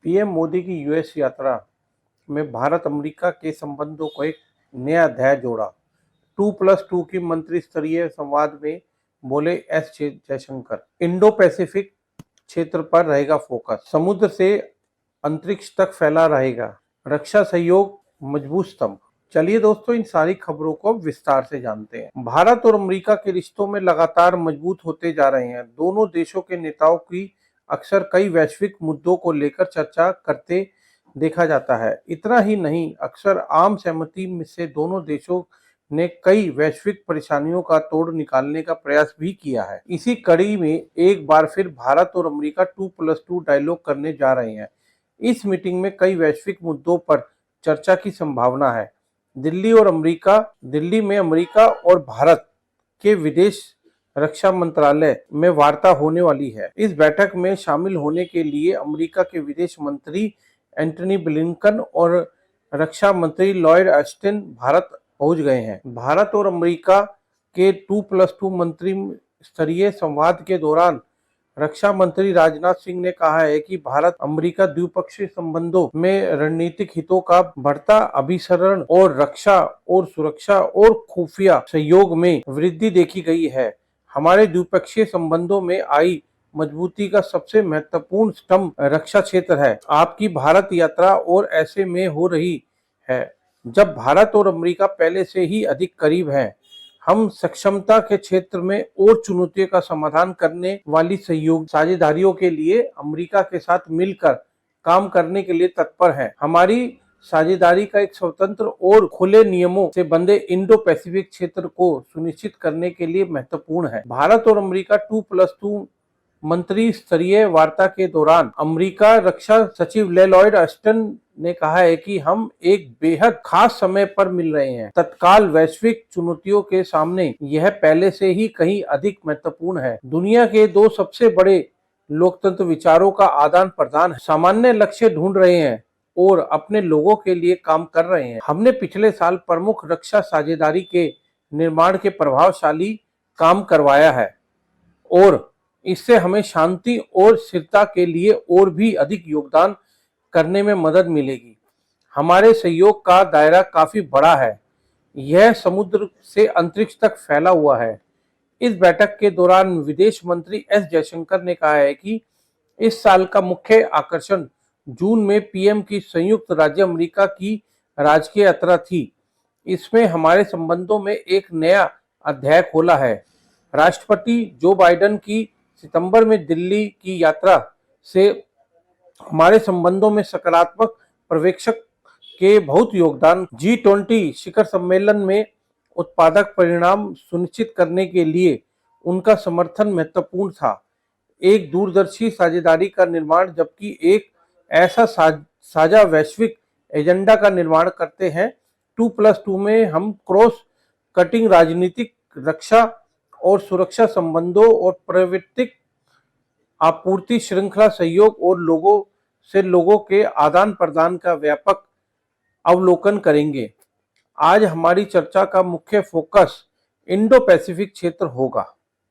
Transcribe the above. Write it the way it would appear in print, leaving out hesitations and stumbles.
PM Modi की US यात्रा में भारत अमेरिका के संबंधों को एक नया अध्याय जोड़ा। 2+2 की मंत्री स्तरीय संवाद में बोले एस जयशंकर। इंडो पैसिफिक क्षेत्र पर रहेगा फोकस, समुद्र से अंतरिक्ष तक फैला रहेगा रक्षा सहयोग मजबूत स्तंभ। चलिए दोस्तों, इन सारी खबरों को विस्तार से जानते हैं। भारत और अमेरिका के रिश्तों में लगातार मजबूत होते जा रहे हैं। दोनों देशों के नेताओं की अक्सर कई वैश्विक मुद्दों को लेकर चर्चा करते देखा जाता है। इतना ही नहीं, अक्सर आम सहमति से दोनों देशों ने कई वैश्विक परेशानियों का तोड़ निकालने का प्रयास भी किया है। इसी कड़ी में एक बार फिर भारत और अमेरिका 2+2 डायलॉग करने जा रहे हैं। इस मीटिंग में कई वैश्विक मुद्दों पर चर्चा की संभावना है। दिल्ली में अमेरिका और भारत के विदेश रक्षा मंत्रालय में वार्ता होने वाली है। इस बैठक में शामिल होने के लिए अमेरिका के विदेश मंत्री एंटनी ब्लिंकन और रक्षा मंत्री लॉयड ऑस्टिन भारत पहुंच गए हैं। भारत और अमेरिका के 2+2 मंत्री स्तरीय संवाद के दौरान रक्षा मंत्री राजनाथ सिंह ने कहा है कि भारत अमेरिका द्विपक्षीय संबंधों में रणनीतिक हितों का बढ़ता अभिसरण और रक्षा और सुरक्षा और खुफिया सहयोग में वृद्धि देखी गई है। हमारे द्विपक्षीय संबंधों में आई मजबूती का सबसे महत्वपूर्ण स्तंभ रक्षा क्षेत्र है। आपकी भारत यात्रा और ऐसे में हो रही है जब भारत और अमेरिका पहले से ही अधिक करीब हैं। हम सक्षमता के क्षेत्र में और चुनौतियों का समाधान करने वाली सहयोग साझेदारियों के लिए अमेरिका के साथ मिलकर काम करने के लिए तत्पर हैं। हमारी साझेदारी का एक स्वतंत्र और खुले नियमों से बंधे इंडो पैसिफिक क्षेत्र को सुनिश्चित करने के लिए महत्वपूर्ण है। भारत और अमेरिका 2+2 मंत्री स्तरीय वार्ता के दौरान अमेरिका रक्षा सचिव लॉयड ऑस्टिन ने कहा है कि हम एक बेहद खास समय पर मिल रहे हैं। तत्काल वैश्विक चुनौतियों के सामने यह पहले से ही कहीं अधिक महत्वपूर्ण है। दुनिया के दो सबसे बड़े लोकतंत्र विचारों का आदान प्रदान सामान्य लक्ष्य ढूंढ रहे हैं और अपने लोगों के लिए काम कर रहे हैं। हमने पिछले साल प्रमुख रक्षा साझेदारी के निर्माण के प्रभावशाली काम करवाया है और इससे हमें शांति और स्थिरता के लिए और भी अधिक योगदान करने में मदद मिलेगी। हमारे सहयोग का दायरा काफी बड़ा है, यह समुद्र से अंतरिक्ष तक फैला हुआ है। इस बैठक के दौरान विदेश मंत्री एस जयशंकर ने कहा है कि इस साल का मुख्य आकर्षण जून में पीएम की संयुक्त राज्य अमेरिका की राजकीय यात्रा थी। इसमें हमारे संबंधों में एक नया अध्याय खोला है। राष्ट्रपति जो बाइडेन की सितंबर में दिल्ली की यात्रा से हमारे संबंधों में सकारात्मक पर्यवेक्षक के बहुत योगदान। G20 शिखर सम्मेलन में उत्पादक परिणाम सुनिश्चित करने के लिए उनका समर्थन महत्वपूर्ण था। एक दूरदर्शी साझेदारी का निर्माण, जबकि एक ऐसा साझा वैश्विक एजेंडा का निर्माण करते हैं। 2+2 में हम क्रॉस कटिंग राजनीतिक, रक्षा और सुरक्षा संबंधों और प्राकृतिक आपूर्ति श्रृंखला सहयोग और लोगों के आदान प्रदान का व्यापक अवलोकन करेंगे। आज हमारी चर्चा का मुख्य फोकस इंडो पैसिफिक क्षेत्र होगा।